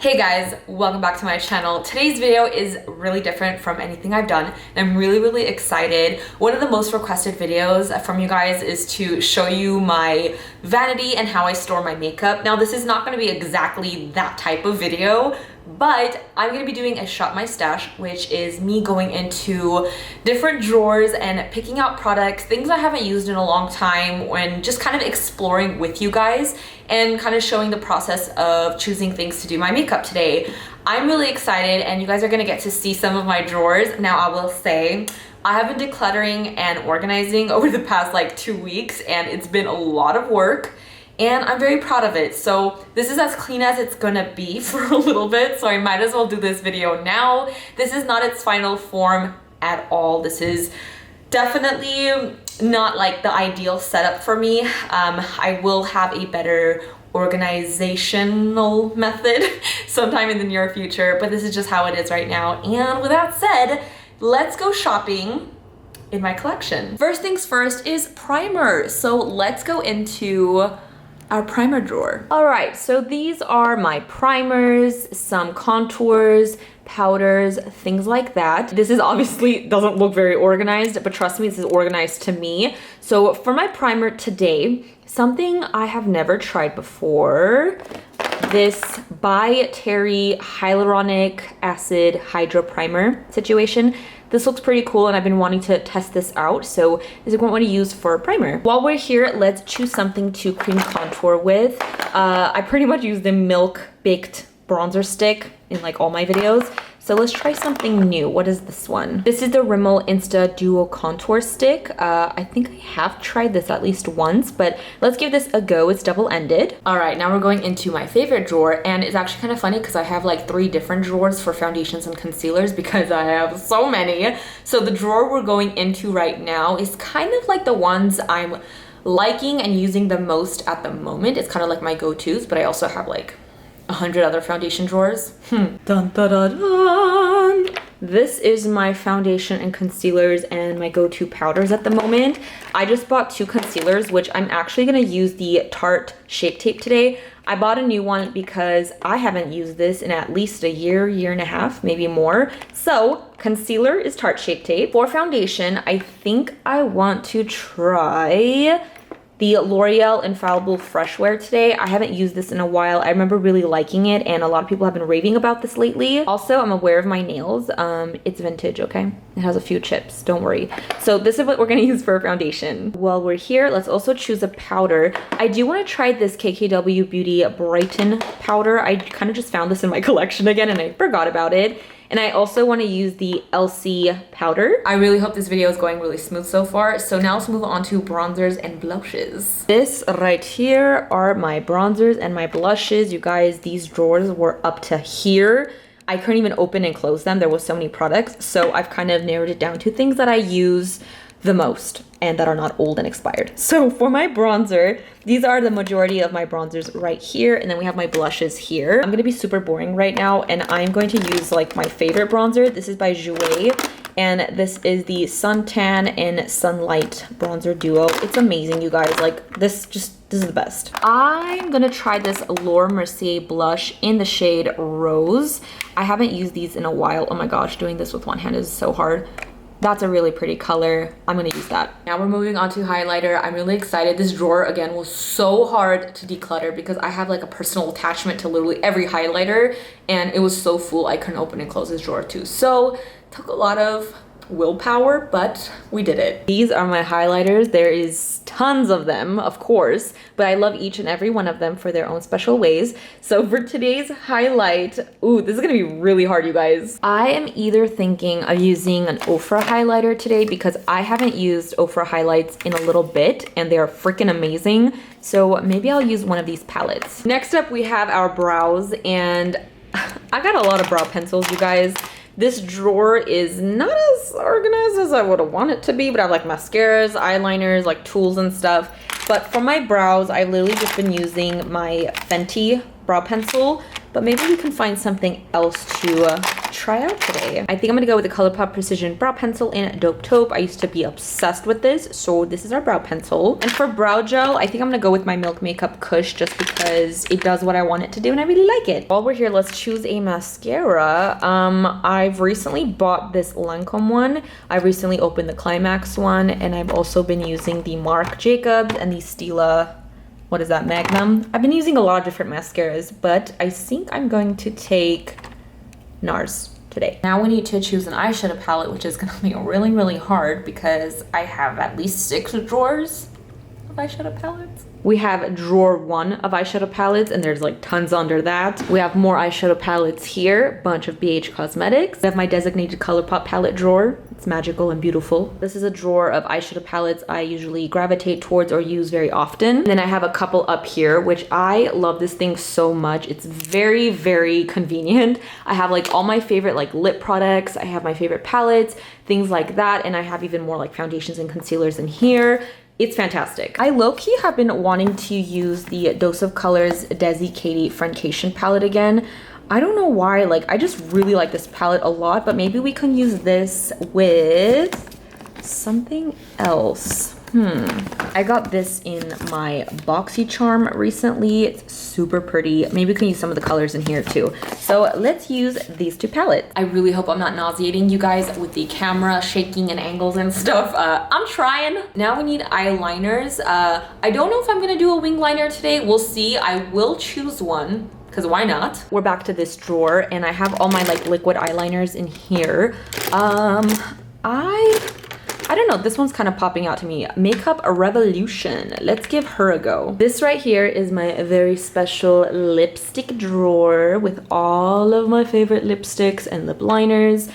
Hey guys, welcome back to my channel. Today's video is really different from anything I've done, and I'm really excited. One of the most requested videos from you guys is to show you my vanity and how I store my makeup. Now, this is not going to be exactly that type of video, but I'm going to be doing a Shop My Stash, which is me going into different drawers and picking out products, things I haven't used in a long time, and just kind of exploring with you guys and kind of showing the process of choosing things to do my makeup today. I'm really excited, and you guys are going to get to see some of my drawers. Now, I will say, I have been decluttering and organizing over the past like 2 weeks, and it's been a lot of work. And I'm very proud of it. So this is as clean as it's gonna be for a little bit, so I might as well do this video now. This is not its final form at all. This is definitely not like the ideal setup for me. I will have a better organizational method sometime in the near future, but this is just how it is right now. And with that said, let's go shopping in my collection. First things first is primer. So let's go into our primer drawer. All right, so these are my primers, some contours, powders, things like that. This is obviously doesn't look very organized, but trust me, this is organized to me. So for my primer today, something I have never tried before, this by Terry Hyaluronic Acid Hydra-Primer situation. This looks pretty cool, and I've been wanting to test this out, so this is what I want to use for a primer. While we're here, let's choose something to cream contour with. I pretty much use the Milk Baked bronzer stick in like all my videos, so let's try something new. What is this one? This is the Rimmel Insta Duo Contour Stick. I think I have tried this at least once, but let's give this a go. It's double-ended. All right, now we're going into my favorite drawer, and it's actually kind of funny because I have like 3 different drawers for foundations and concealers because I have so many. So the drawer we're going into right now is kind of like the ones I'm liking and using the most at the moment. It's kind of like my go-tos, but I also have like 100 other foundation drawers. Dun, dun, dun, dun. This is my foundation and concealers and my go-to powders at the moment. I just bought 2 concealers, which I'm actually gonna use the Tarte Shape Tape today. I bought a new one because I haven't used this in at least a year and a half, maybe more. So concealer is Tarte Shape Tape. For foundation, I think I want to try the Loreal Infallible Freshwear today. I haven't used this in a while. I remember really liking it, and a lot of people have been raving about this lately. Also, I'm aware of my nails. It's vintage, okay? It has a few chips, don't worry. So this is what we're gonna use for a foundation. While we're here, let's also choose a powder. I do wanna try this KKW Beauty Brighten powder. I kind of just found this in my collection again, and I forgot about it. And I also want to use the Elcie powder. I really hope this video is going really smooth so far. So now let's move on to bronzers and blushes. This right here are my bronzers and my blushes. You guys, these drawers were up to here. I couldn't even open and close them. There was so many products. So I've kind of narrowed it down to things that I use the most and that are not old and expired. So for my bronzer, these are the majority of my bronzers right here, and then we have my blushes here. I'm gonna be super boring right now, and I'm going to use like my favorite bronzer. This is by Jouer, and this is the Suntan and Sunlight bronzer duo. It's amazing, you guys. Like this is the best. I'm gonna try this Mercier blush in the shade Rose. I haven't used these in a while. Oh my gosh, doing this with one hand is so hard. That's a really pretty color. I'm gonna use that. Now we're moving on to highlighter. I'm really excited. This drawer, again, was so hard to declutter because I have like a personal attachment to literally every highlighter, and it was so full I couldn't open and close this drawer too. So, took a lot of willpower, but we did it. These are my highlighters. There is tons of them, of course, but I love each and every one of them for their own special ways. So for today's highlight, ooh, this is gonna be really hard, you guys. I am either thinking of using an Ofra highlighter today because I haven't used Ofra highlights in a little bit, and they are freaking amazing. So maybe I'll use one of these palettes. Next up, we have our brows, and I got a lot of brow pencils, you guys. This drawer is not as organized as I would have wanted it to be, but I have like mascaras, eyeliners, like tools and stuff. But for my brows, I've literally just been using my Fenty brow pencil. but maybe we can find something else to try out today. I think I'm gonna go with the Colourpop Precision Brow Pencil in Dope Taupe. I used to be obsessed with this, so this is our brow pencil. And for brow gel, I think I'm gonna go with my Milk Makeup Kush just because it does what I want it to do and I really like it. While we're here, let's choose a mascara. I've recently bought this Lancome one. I recently opened the Climax one, and I've also been using the Marc Jacobs and the Stila, what is that, Magnum? I've been using a lot of different mascaras, but I think I'm going to take Nars today. Now we need to choose an eyeshadow palette, which is gonna be really, really hard because I have at least 6 drawers of eyeshadow palettes. We have drawer 1 of eyeshadow palettes, and there's like tons under that. We have more eyeshadow palettes here, bunch of BH Cosmetics. I have my designated Colourpop palette drawer. It's magical and beautiful. This is a drawer of eyeshadow palettes I usually gravitate towards or use very often. And then I have a couple up here, which I love this thing so much. It's very, very convenient. I have like all my favorite like lip products. I have my favorite palettes, things like that. And I have even more like foundations and concealers in here. It's fantastic. I low-key have been wanting to use the Dose of Colors Desi Katie Friendcation palette again. I don't know why, like I just really like this palette a lot, but maybe we can use this with something else. I got this in my BoxyCharm recently. It's super pretty. Maybe we can use some of the colors in here too. So let's use these 2 palettes. I really hope I'm not nauseating you guys with the camera shaking and angles and stuff. I'm trying. Now we need eyeliners. I don't know if I'm gonna do a wing liner today. We'll see. I will choose one, because why not? We're back to this drawer, and I have all my like liquid eyeliners in here. I don't know, this one's kind of popping out to me. Makeup Revolution. Let's give her a go. This right here is my very special lipstick drawer with all of my favorite lipsticks and lip liners.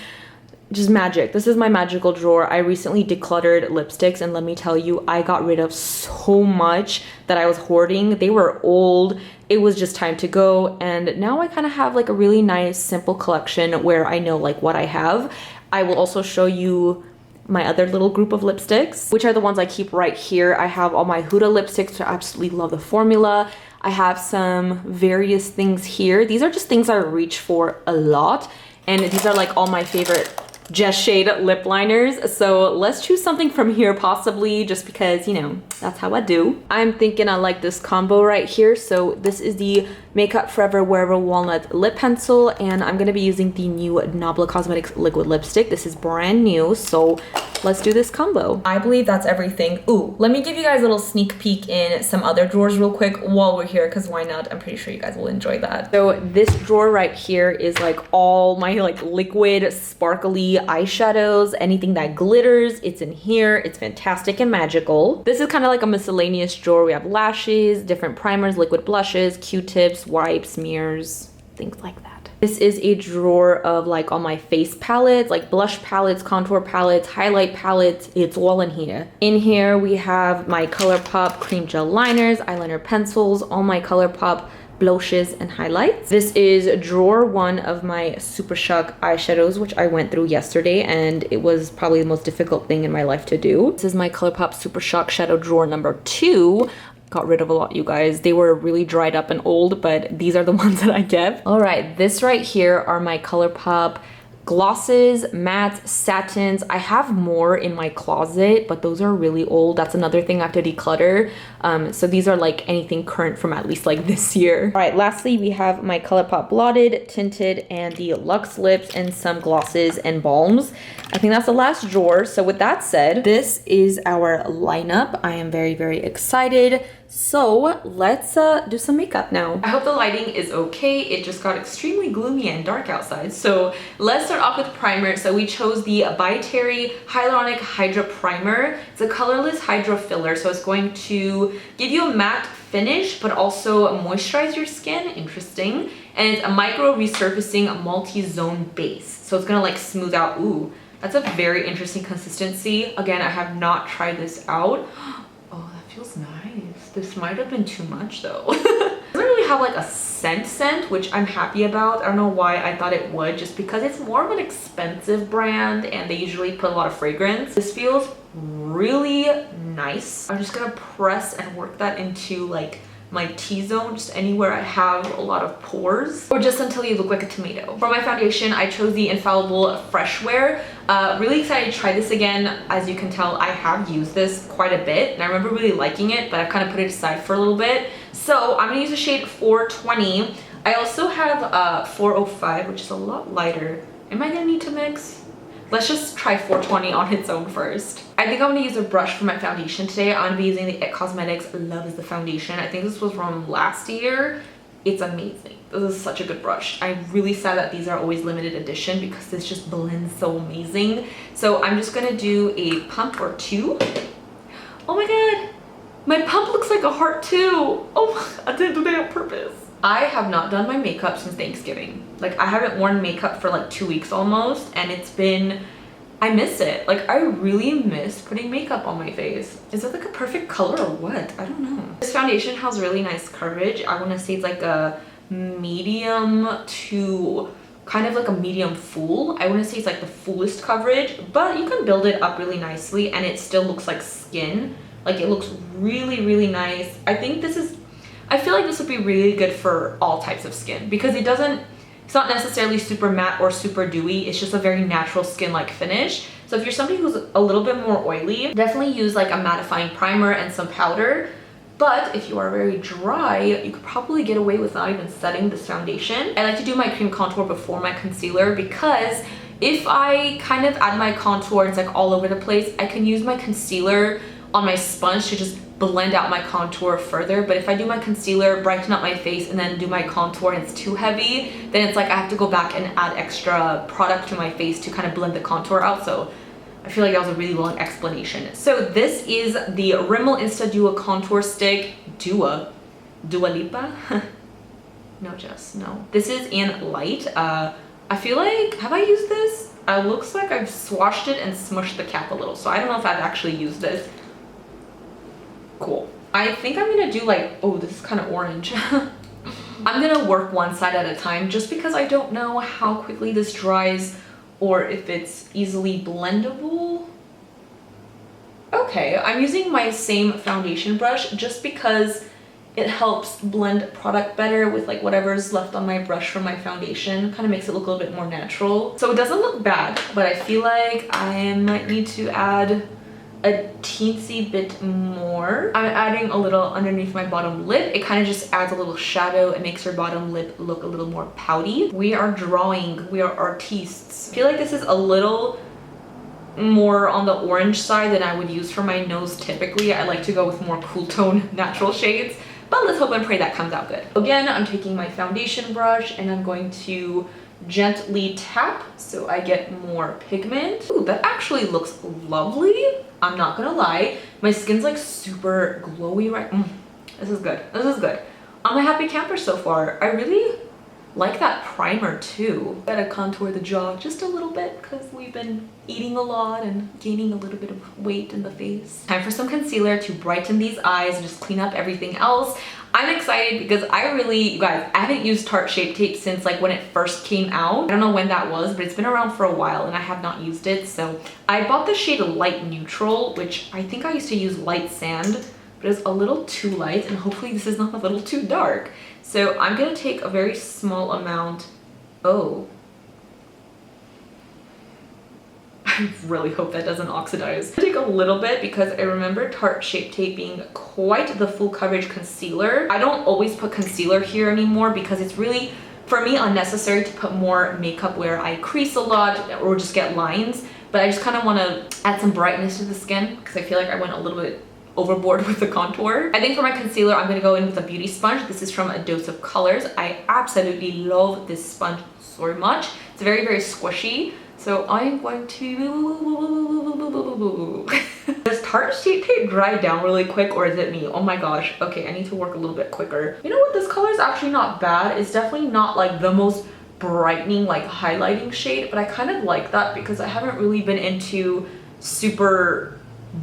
Just magic. This is my magical drawer. I recently decluttered lipsticks, and let me tell you, I got rid of so much that I was hoarding. They were old. It was just time to go, and now I kind of have like a really nice simple collection where I know like what I have. I will also show you my other little group of lipsticks, which are the ones I keep right here. I have all my Huda lipsticks, which I absolutely love the formula. I have some various things here. These are just things I reach for a lot, and these are like all my favorite Just Shade lip liners. So let's choose something from here possibly, just because, you know, that's how I do. I'm thinking I like this combo right here. So this is the Makeup Forever Wearable Walnut Lip Pencil, and I'm gonna be using the new Nabla Cosmetics liquid lipstick. This is brand new, so let's do this combo. I believe that's everything. Ooh, let me give you guys a little sneak peek in some other drawers real quick while we're here, because why not? I'm pretty sure you guys will enjoy that. So this drawer right here is like all my like liquid sparkly eyeshadows, anything that glitters, it's in here. It's fantastic and magical. This is kind of like a miscellaneous drawer. We have lashes, different primers, liquid blushes, Q-tips, wipes, mirrors, things like that. This is a drawer of like all my face palettes, like blush palettes, contour palettes, highlight palettes. It's all in here. In here we have my Colourpop cream gel liners, eyeliner pencils, all my Colourpop blushes and highlights. This is drawer 1 of my Super Shock eyeshadows, which I went through yesterday, and it was probably the most difficult thing in my life to do. This is my Colourpop Super Shock shadow drawer number 2. Got rid of a lot, you guys. They were really dried up and old, but these are the ones that I kept. All right, this right here are my Colourpop glosses, mattes, satins. I have more in my closet, but those are really old. That's another thing I have to declutter. So these are like anything current from at least like this year. All right, lastly, we have my Colourpop blotted, tinted, and the Luxe lips, and some glosses and balms. I think that's the last drawer. So with that said, this is our lineup. I am very, very excited. So let's do some makeup now. I hope the lighting is okay. It just got extremely gloomy and dark outside. So let's start off with primer. So we chose the By Terry Hyaluronic Hydra-Primer. It's a colorless hydro filler. So it's going to give you a matte finish, but also moisturize your skin. Interesting. And it's a micro resurfacing multi-zone base. So it's gonna like smooth out. Ooh, that's a very interesting consistency. Again, I have not tried this out. Oh, that feels nice. This might have been too much though. It doesn't really have like a scent, which I'm happy about. I don't know why I thought it would, just because it's more of an expensive brand and they usually put a lot of fragrance. This feels really nice. I'm just gonna press and work that into like my T-zone, just anywhere I have a lot of pores, or just until you look like a tomato. For my foundation, I chose the Infallible Freshwear. Really excited to try this again. As you can tell, I have used this quite a bit, and I remember really liking it, but I've kind of put it aside for a little bit. So I'm gonna use the shade 420. I also have 405, which is a lot lighter. Am I gonna need to mix? Let's just try 420 on its own first. I think I'm gonna use a brush for my foundation today. I'm gonna be using the It Cosmetics Love is the Foundation. I think this was from last year. It's amazing. This is such a good brush. I'm really sad that these are always limited edition because this just blends so amazing. So I'm just gonna do a pump or two. Oh my god, my pump looks like a heart too. Oh, I did it on purpose. I have not done my makeup since Thanksgiving. Like, I haven't worn makeup for like 2 weeks almost, and it's been, I miss it. Like, I really miss putting makeup on my face. Is it like a perfect color or what? I don't know. This foundation has really nice coverage. I want to say it's like a medium to kind of like a medium full. I wouldn't say it's like the fullest coverage, but you can build it up really nicely and it still looks like skin. Like, it looks really, really nice. I feel like this would be really good for all types of skin because it's not necessarily super matte or super dewy. It's just a very natural skin-like finish. So if you're somebody who's a little bit more oily, definitely use like a mattifying primer and some powder. But if you are very dry, you could probably get away with not even setting this foundation. I like to do my cream contour before my concealer because if I kind of add my contour and it's like all over the place, I can use my concealer on my sponge to just blend out my contour further. But if I do my concealer, brighten up my face, and then do my contour and it's too heavy, then it's like I have to go back and add extra product to my face to kind of blend the contour out. So I feel like that was a really long explanation. So this is the Rimmel Insta Duo Contour Stick. Dua Lipa? No, Jess, no. This is in light. I feel like, have I used this? It looks like I've swatched it and smushed the cap a little. So I don't know if I've actually used this. Cool. I think I'm gonna do like, oh, this is kind of orange. I'm gonna work one side at a time just because I don't know how quickly this dries or if it's easily blendable. Okay, I'm using my same foundation brush just because it helps blend product better with like whatever's left on my brush from my foundation. Kind of makes it look a little bit more natural. So it doesn't look bad, but I feel like I might need to add a teensy bit more. I'm adding a little underneath my bottom lip. It kind of just adds a little shadow. It makes your bottom lip look a little more pouty. We are drawing, we are artistes. I feel like this is a little more on the orange side than I would use for my nose typically. I like to go with more cool tone natural shades, but let's hope and pray that comes out good. Again, I'm taking my foundation brush and I'm going to gently tap so I get more pigment. Ooh, that actually looks lovely. I'm not gonna lie, my skin's like super glowy right. This is good. This is good. I'm a happy camper so far. I really like that primer too. Gotta contour the jaw just a little bit because we've been eating a lot and gaining a little bit of weight in the face. Time for some concealer to brighten these eyes and just clean up everything else. I'm excited because you guys, I haven't used Tarte Shape Tape since like when it first came out. I don't know when that was, but it's been around for a while and I have not used it. So I bought the shade Light Neutral, which I think I used to use Light Sand, but it's a little too light and hopefully this is not a little too dark. So I'm gonna take a very small amount. Oh. I really hope that doesn't oxidize. I'll take a little bit because I remember Tarte Shape Tape being quite the full coverage concealer. I don't always put concealer here anymore because it's really, for me, unnecessary to put more makeup where I crease a lot or just get lines. But I just kind of want to add some brightness to the skin because I feel like I went a little bit overboard with the contour. I think for my concealer, I'm going to go in with a beauty sponge. This is from A Dose of Colors. I absolutely love this sponge so much. It's very, very squishy. So I'm going to... Does Tarte Shape Tape dry down really quick or is it me? Oh my gosh. Okay, I need to work a little bit quicker. You know what? This color is actually not bad. It's definitely not like the most brightening, like highlighting shade, but I kind of like that because I haven't really been into super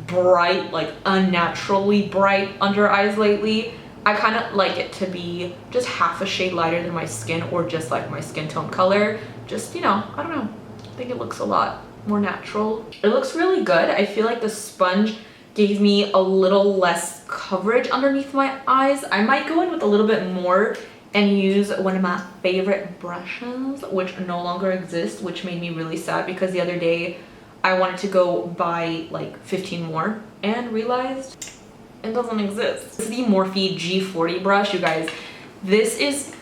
bright, like unnaturally bright under eyes lately. I kind of like it to be just half a shade lighter than my skin or just like my skin tone color. Just, you know, I don't know. I think it looks a lot more natural. It looks really good. I feel like the sponge gave me a little less coverage underneath my eyes. I might go in with a little bit more and use one of my favorite brushes, which no longer exists, which made me really sad because the other day I wanted to go buy like 15 more and realized it doesn't exist. This is the Morphe G40 brush, you guys. This is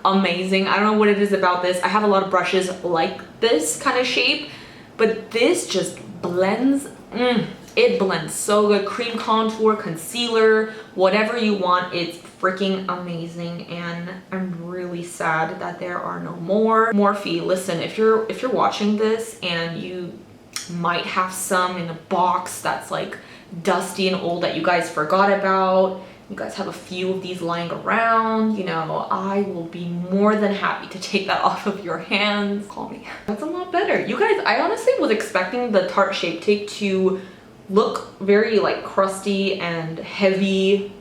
amazing. I don't know what it is about this. I have a lot of brushes like this kind of shape, but this just blends. It blends so good. Cream contour, concealer, whatever you want. It's freaking amazing, and I'm really sad that there are no more. Morphe, listen, if you're watching this and you might have some in a box that's like dusty and old that you guys forgot about, you guys have a few of these lying around, you know, I will be more than happy to take that off of your hands. Call me. That's a lot better. You guys, I honestly was expecting the Tarte Shape Tape to look very like crusty and heavy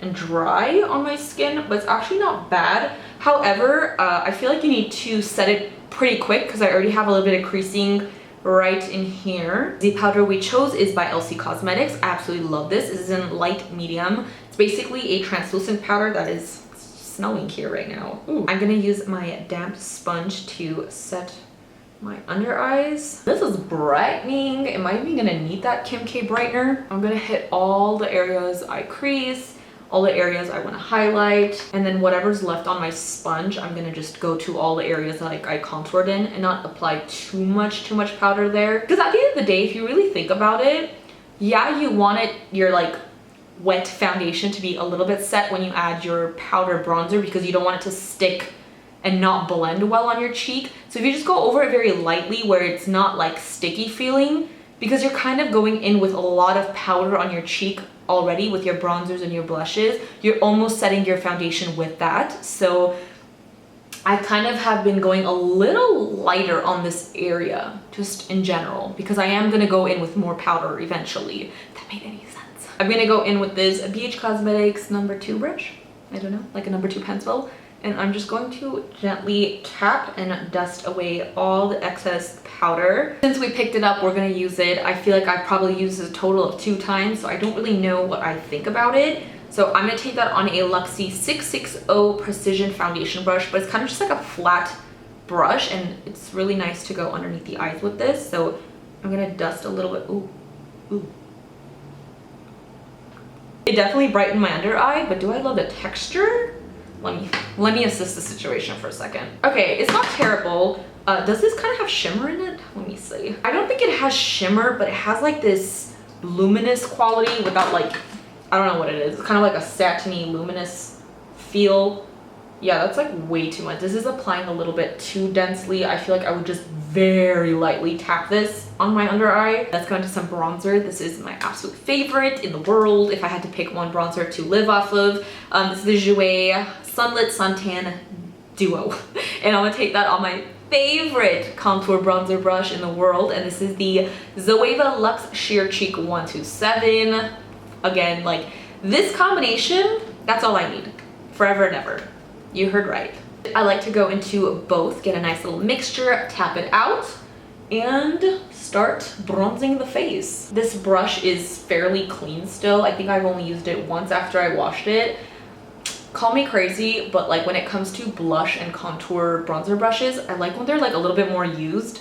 and dry on my skin, but it's actually not bad. However, I feel like you need to set it pretty quick because I already have a little bit of creasing right in here. The powder we chose is by Elcie Cosmetics. I absolutely love this. This is in light medium. It's basically a translucent powder that is snowing here right now. Ooh. I'm gonna use my damp sponge to set my under eyes. This is brightening. Am I even gonna need that Kim K brightener? I'm gonna hit all the areas I crease, all the areas I want to highlight, and then whatever's left on my sponge, I'm gonna just go to all the areas that I contoured in and not apply too much powder there. Because at the end of the day, if you really think about it, yeah, you want your like wet foundation to be a little bit set when you add your powder bronzer because you don't want it to stick and not blend well on your cheek. So if you just go over it very lightly where it's not like sticky feeling, because you're kind of going in with a lot of powder on your cheek already with your bronzers and your blushes, you're almost setting your foundation with that. So I kind of have been going a little lighter on this area just in general because I am gonna go in with more powder eventually. If that made any sense. I'm gonna go in with this BH Cosmetics number 2 brush. I don't know, like a number 2 pencil. And I'm just going to gently tap and dust away all the excess powder. Since we picked it up, we're gonna use it. I feel like I've probably used it a total of 2 times, so I don't really know what I think about it. So I'm gonna take that on a Luxie 660 Precision foundation brush, but it's kind of just like a flat brush, and it's really nice to go underneath the eyes with this. So I'm gonna dust a little bit. Ooh, ooh. It definitely brightened my under eye, but do I love the texture? Let me assist the situation for a second. Okay, it's not terrible. Does this kind of have shimmer in it? Let me see. I don't think it has shimmer, but it has like this luminous quality without like, I don't know what it is. It's kind of like a satiny luminous feel. Yeah, that's like way too much. This is applying a little bit too densely. I feel like I would just very lightly tap this on my under eye. Let's go into some bronzer. This is my absolute favorite in the world. If I had to pick one bronzer to live off of, this is the Jouer Sunlit Suntan Duo. And I'm gonna take that on my favorite contour bronzer brush in the world. And this is the Zoeva Luxe Sheer Cheek 127. Again, like this combination, that's all I need forever and ever. You heard right. I like to go into both, get a nice little mixture, tap it out, and start bronzing the face. This brush is fairly clean still. I think I've only used it once after I washed it. Call me crazy, but like when it comes to blush and contour bronzer brushes, I like when they're like a little bit more used.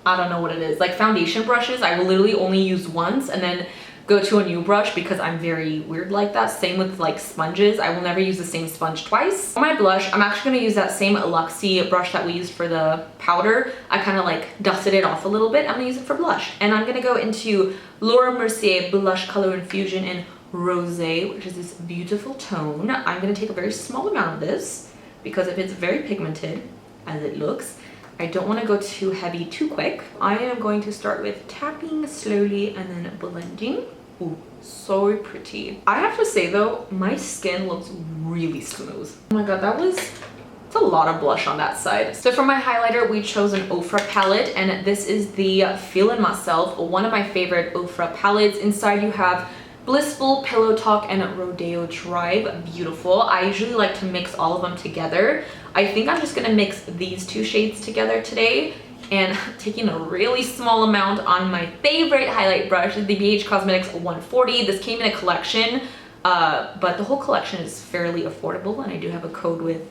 I don't know what it is. Like foundation brushes, I will literally only use once and then go to a new brush because I'm very weird like that. Same with like sponges. I will never use the same sponge twice. For my blush, I'm actually gonna use that same Luxie brush that we used for the powder. I kind of like dusted it off a little bit. I'm gonna use it for blush. And I'm gonna go into Laura Mercier Blush Color Infusion in Rosé, which is this beautiful tone. I'm gonna take a very small amount of this because if it's very pigmented, as it looks, I don't want to go too heavy too quick. I am going to start with tapping slowly and then blending. Ooh, so pretty. I have to say though, my skin looks really smooth. Oh my god, it's a lot of blush on that side. So for my highlighter, we chose an Ofra palette, and this is the Feelin Myself, one of my favorite Ofra palettes. Inside you have Blissful, Pillow Talk, and Rodeo Drive. Beautiful. I usually like to mix all of them together. I think I'm just gonna mix these 2 shades together today and taking a really small amount on my favorite highlight brush, the BH Cosmetics 140. This came in a collection, but the whole collection is fairly affordable, and I do have a code with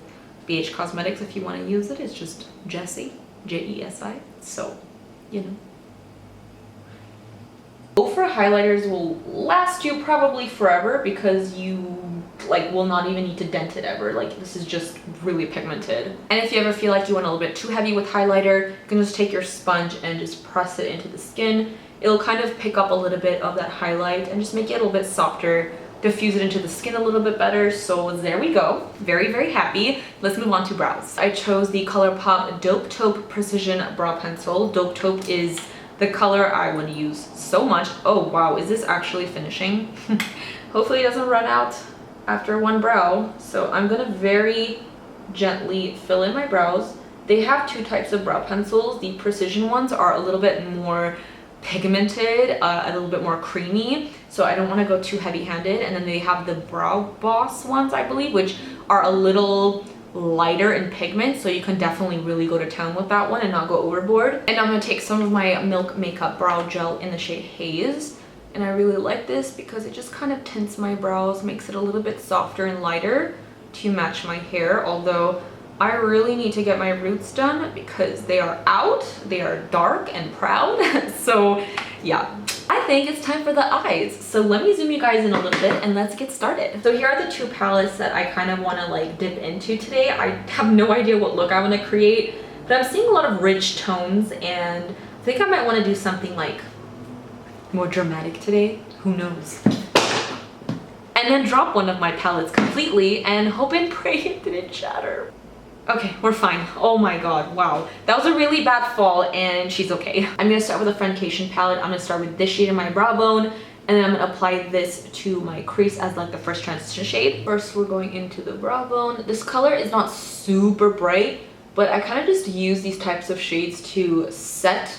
BH Cosmetics if you want to use it. It's just Jesi, Jesi. So, you know. Ofra highlighters will last you probably forever because you like will not even need to dent it ever. Like, this is just really pigmented. And if you ever feel like you went a little bit too heavy with highlighter, you can just take your sponge and just press it into the skin. It'll kind of pick up a little bit of that highlight and just make it a little bit softer, diffuse it into the skin a little bit better. So there we go. Very, very happy. Let's move on to brows. I chose the Colourpop Dope Taupe Precision Brow Pencil. Dope Taupe is the color I would use so much. Oh wow, is this actually finishing? Hopefully it doesn't run out after one brow. So I'm gonna very gently fill in my brows. They have two types of brow pencils. The Precision ones are a little bit more pigmented, a little bit more creamy, so I don't want to go too heavy-handed. And then they have the Brow Boss ones, I believe, which are a little lighter in pigment, so you can definitely really go to town with that one and not go overboard. And I'm going to take some of my Milk Makeup Brow Gel in the shade Haze, and I really like this because it just kind of tints my brows, makes it a little bit softer and lighter to match my hair, although I really need to get my roots done because they are out, they are dark and proud. So yeah, I think it's time for the eyes. So let me zoom you guys in a little bit and let's get started. So here are the two palettes that I kind of want to like dip into today. I have no idea what look I want to create, but I'm seeing a lot of rich tones and I think I might want to do something like more dramatic today. Who knows? And then drop one of my palettes completely and hope and pray it didn't shatter. Okay, we're fine. Oh my god, wow. That was a really bad fall and she's okay. I'm gonna start with a Frankie palette. I'm gonna start with this shade in my brow bone and then I'm gonna apply this to my crease as like the first transition shade. First, we're going into the brow bone. This color is not super bright, but I kind of just use these types of shades to set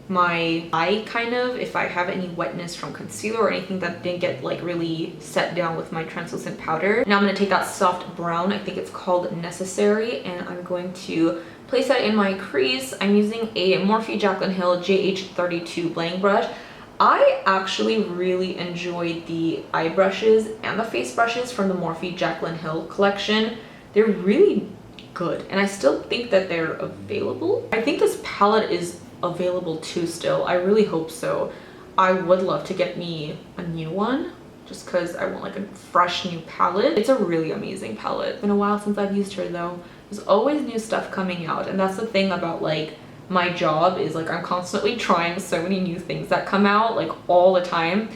my eye, kind of, if I have any wetness from concealer or anything that didn't get like really set down with my translucent powder. Now I'm going to take that soft brown, I think it's called Necessary, and I'm going to place that in my crease. I'm using a Morphe Jaclyn Hill JH32 blending brush. I actually really enjoyed the eye brushes and the face brushes from the Morphe Jaclyn Hill collection. They're really good and I still think that they're available. I think this palette is available too still. I really hope so. I would love to get me a new one just because I want like a fresh new palette. It's a really amazing palette. It's been a while since I've used her though. There's always new stuff coming out, and that's the thing about like my job is like I'm constantly trying so many new things that come out like all the time.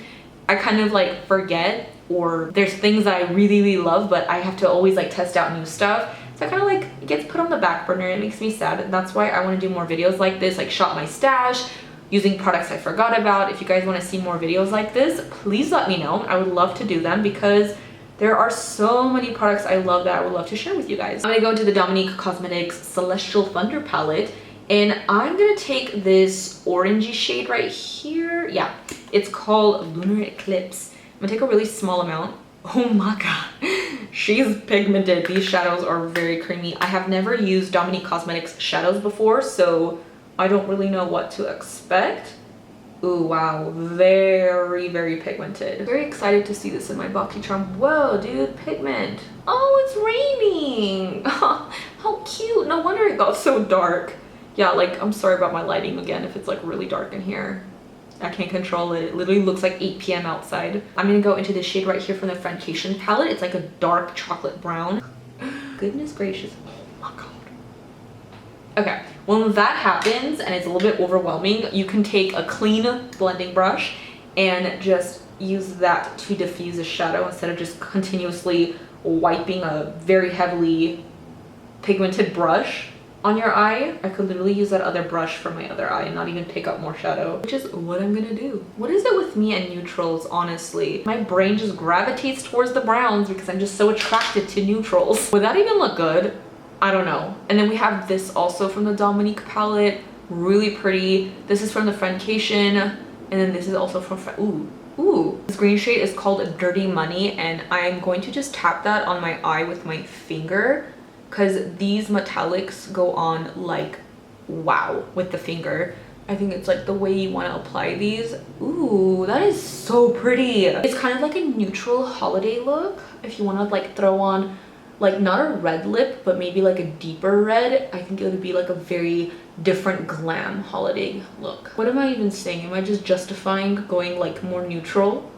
I kind of like forget, or there's things that I really, really love but I have to always like test out new stuff. So I kind of like, it gets put on the back burner. It makes me sad, and that's why I want to do more videos like this, like shop my stash, using products I forgot about. If you guys want to see more videos like this, please let me know. I would love to do them because there are so many products I love that I would love to share with you guys. I'm going to go into the Dominique Cosmetics Celestial Thunder palette, and I'm going to take this orangey shade right here. Yeah, it's called Lunar Eclipse. I'm going to take a really small amount. Oh my god, she's pigmented. These shadows are very creamy. I have never used Dominique Cosmetics shadows before, so I don't really know what to expect. Ooh, wow, very, very pigmented. Very excited to see this in my Boxy Charm. Whoa, dude, pigment. Oh, it's raining. How cute. No wonder it got so dark. Yeah, like, I'm sorry about my lighting again if it's like really dark in here. I can't control it. It literally looks like 8 p.m. outside. I'm gonna go into this shade right here from the Frankie palette. It's like a dark chocolate brown. Goodness gracious. Oh my god. Okay, when that happens and it's a little bit overwhelming, you can take a clean blending brush and just use that to diffuse a shadow instead of just continuously wiping a very heavily pigmented brush on your eye. I could literally use that other brush for my other eye and not even pick up more shadow, which is what I'm gonna do. What is it with me and neutrals, honestly? My brain just gravitates towards the browns because I'm just so attracted to neutrals. Would that even look good? I don't know. And then we have this also from the Dominique palette. Really pretty. This is from the Francation, and then this is also from ooh. This green shade is called Dirty Money, and I'm going to just tap that on my eye with my finger because these metallics go on like wow with the finger. I think it's like the way you want to apply these. Ooh, that is so pretty. It's kind of like a neutral holiday look. If you want to like throw on like not a red lip, but maybe like a deeper red, I think it would be like a very different glam holiday look. What am I even saying? Am I just justifying going like more neutral?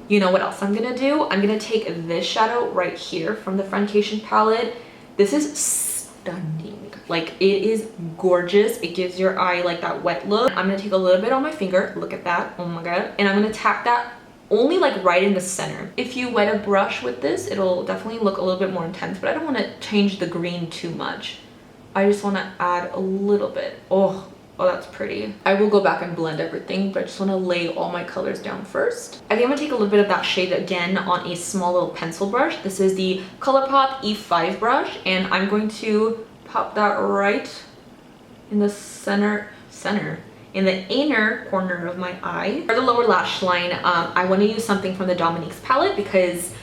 You know what else I'm gonna do? I'm gonna take this shadow right here from the Francation palette. This is stunning. Like, it is gorgeous. It gives your eye like that wet look. I'm gonna take a little bit on my finger. Look at that. Oh my god. And I'm gonna tap that only like right in the center. If you wet a brush with this, it'll definitely look a little bit more intense, but I don't want to change the green too much. I just want to add a little bit. Oh, that's pretty. I will go back and blend everything, but I just want to lay all my colors down first. I think I'm gonna take a little bit of that shade again on a small little pencil brush. This is the Colourpop E5 brush, and I'm going to pop that right in the center, in the inner corner of my eye. For the lower lash line, I want to use something from the Dominique's palette because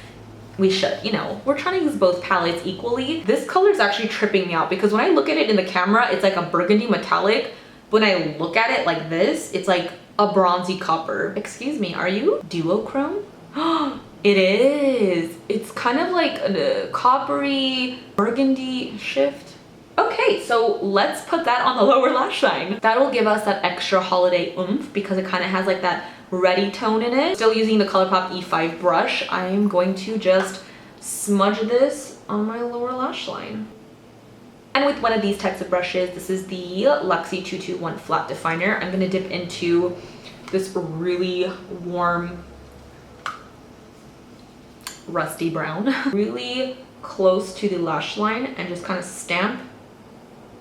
we should, you know, we're trying to use both palettes equally. This color is actually tripping me out because when I look at it in the camera, it's like a burgundy metallic. When I look at it like this, it's like a bronzy copper. Excuse me, are you duochrome? It is. It's kind of like a coppery burgundy shift. Okay, so let's put that on the lower lash line. That'll give us that extra holiday oomph because it kind of has like that reddy tone in it. Still using the Colourpop E5 brush, I'm going to just smudge this on my lower lash line. And with one of these types of brushes, this is the Luxie 221 Flat Definer. I'm gonna dip into this really warm, rusty brown, really close to the lash line, and just kind of stamp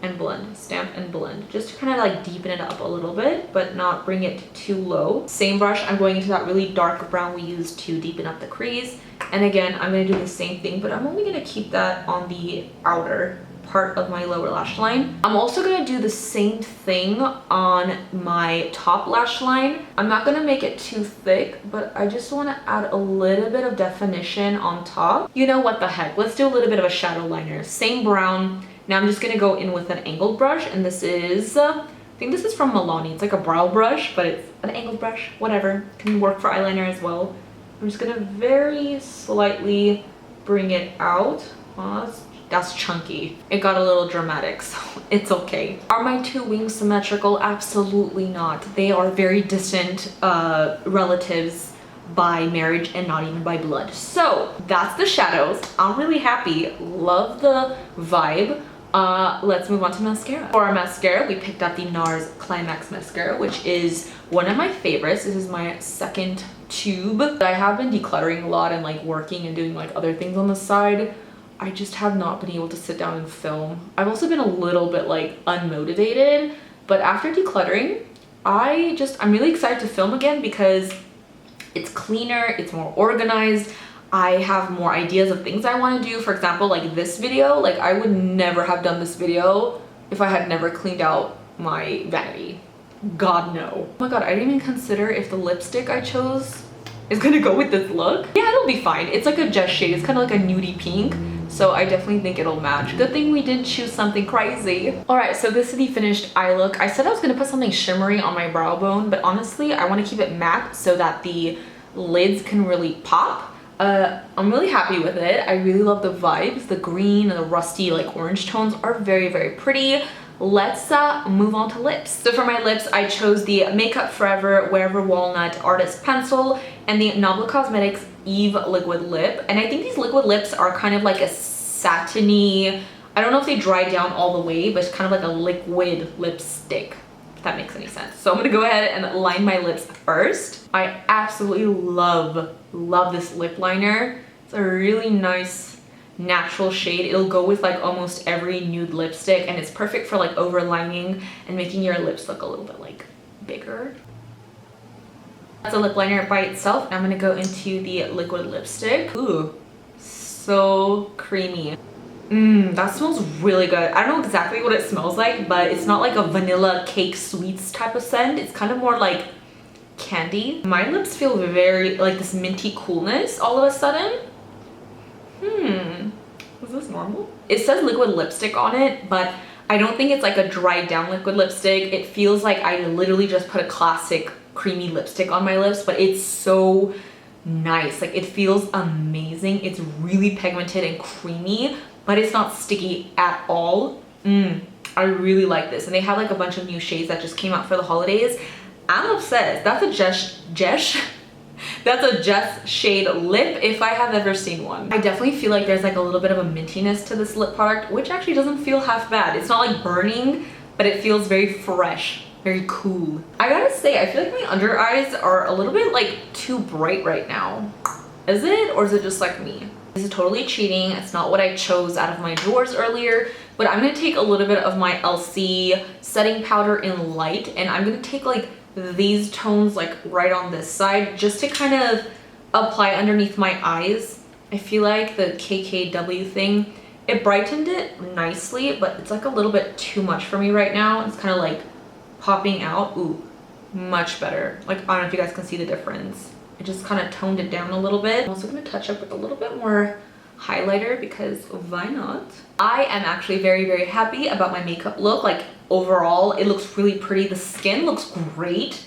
and blend, stamp and blend, just to kind of like deepen it up a little bit, but not bring it too low. Same brush, I'm going into that really dark brown we used to deepen up the crease. And again, I'm gonna do the same thing, but I'm only gonna keep that on the outer part of my lower lash line. I'm also gonna do the same thing on my top lash line. I'm not gonna make it too thick, but I just wanna add a little bit of definition on top. You know what the heck, let's do a little bit of a shadow liner. Same brown. Now I'm just gonna go in with an angled brush, and this is, I think this is from Milani. It's like a brow brush, but it's an angled brush, whatever. Can work for eyeliner as well. I'm just gonna very slightly bring it out. Oh, that's chunky. It got a little dramatic, so it's okay. Are my two wings symmetrical? Absolutely not. They are very distant relatives by marriage and not even by blood. So that's the shadows. I'm really happy. Love the vibe. Let's move on to mascara. For our mascara, we picked up the Nars Climax mascara, which is one of my favorites. This is my second tube. I have been decluttering a lot and like working and doing like other things on the side. I just have not been able to sit down and film. I've also been a little bit like unmotivated, but after decluttering, I'm really excited to film again because it's cleaner, it's more organized. I have more ideas of things I want to do. For example, like this video, like I would never have done this video if I had never cleaned out my vanity. God no. Oh my god, I didn't even consider if the lipstick I chose is gonna go with this look. Yeah, it'll be fine. It's like a Jess shade. It's kind of like a nudie pink. So I definitely think it'll match. Good thing we didn't choose something crazy. All right, so this is the finished eye look. I said I was gonna put something shimmery on my brow bone, but honestly, I want to keep it matte so that the lids can really pop. I'm really happy with it. I really love the vibes. The green and the rusty like orange tones are very, very pretty. Let's move on to lips. So for my lips, I chose the Makeup Forever Wearable Walnut Artist Pencil and the Nabla Cosmetics Eve Liquid Lip. And I think these liquid lips are kind of like a satiny, I don't know if they dry down all the way, but it's kind of like a liquid lipstick, if that makes any sense. So I'm gonna go ahead and line my lips first. I absolutely love this lip liner. It's a really nice natural shade. It'll go with like almost every nude lipstick, and it's perfect for like overlining and making your lips look a little bit like bigger. That's a lip liner by itself. I'm gonna go into the liquid lipstick. Ooh, so creamy. That smells really good. I don't know exactly what it smells like, but it's not like a vanilla cake sweets type of scent. It's kind of more like candy. My lips feel very like this minty coolness all of a sudden. Is this normal? It says liquid lipstick on it, but I don't think it's like a dried down liquid lipstick. It feels like I literally just put a classic creamy lipstick on my lips, but it's so nice. Like, it feels amazing. It's really pigmented and creamy, but it's not sticky at all. I really like this. And they have like a bunch of new shades that just came out for the holidays. I'm obsessed. That's a Jess shade lip if I have ever seen one. I definitely feel like there's like a little bit of a mintiness to this lip product, which actually doesn't feel half bad. It's not like burning, but it feels very fresh, very cool. I gotta say, I feel like my under eyes are a little bit like too bright right now. Is it, or is it just like me? This is totally cheating. It's not what I chose out of my drawers earlier, but I'm gonna take a little bit of my Elcie setting powder in light, and I'm gonna take like these tones like right on this side just to kind of apply underneath my eyes. I feel like the KKW thing, it brightened it nicely, but it's like a little bit too much for me right now. It's kind of like popping out. Ooh, much better. Like, I don't know if you guys can see the difference. I just kind of toned it down a little bit. I'm also going to touch up with a little bit more highlighter because why not? I am actually very, very happy about my makeup look. Like, overall, it looks really pretty. The skin looks great.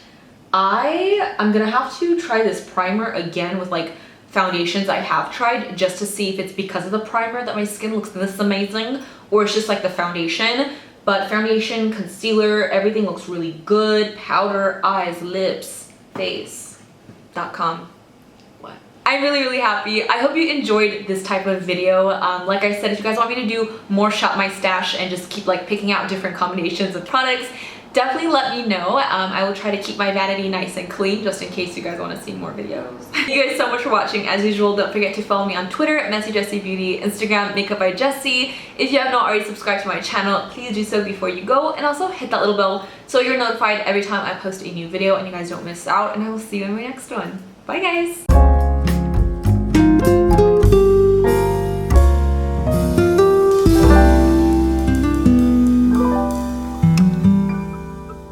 I'm gonna have to try this primer again with like foundations I have tried, just to see if it's because of the primer that my skin looks this amazing, or it's just like the foundation. But foundation, concealer, everything looks really good. Powder, eyes, lips, face.com. I'm really, really happy. I hope you enjoyed this type of video. Like I said, if you guys want me to do more shop my stash and just keep like picking out different combinations of products, definitely let me know. I will try to keep my vanity nice and clean just in case you guys want to see more videos. Thank you guys so much for watching. As usual, don't forget to follow me on Twitter at mesijesibeauty, Instagram MakeupByJesi. If you have not already subscribed to my channel, please do so before you go, and also hit that little bell so you're notified every time I post a new video and you guys don't miss out. And I will see you in my next one. Bye guys!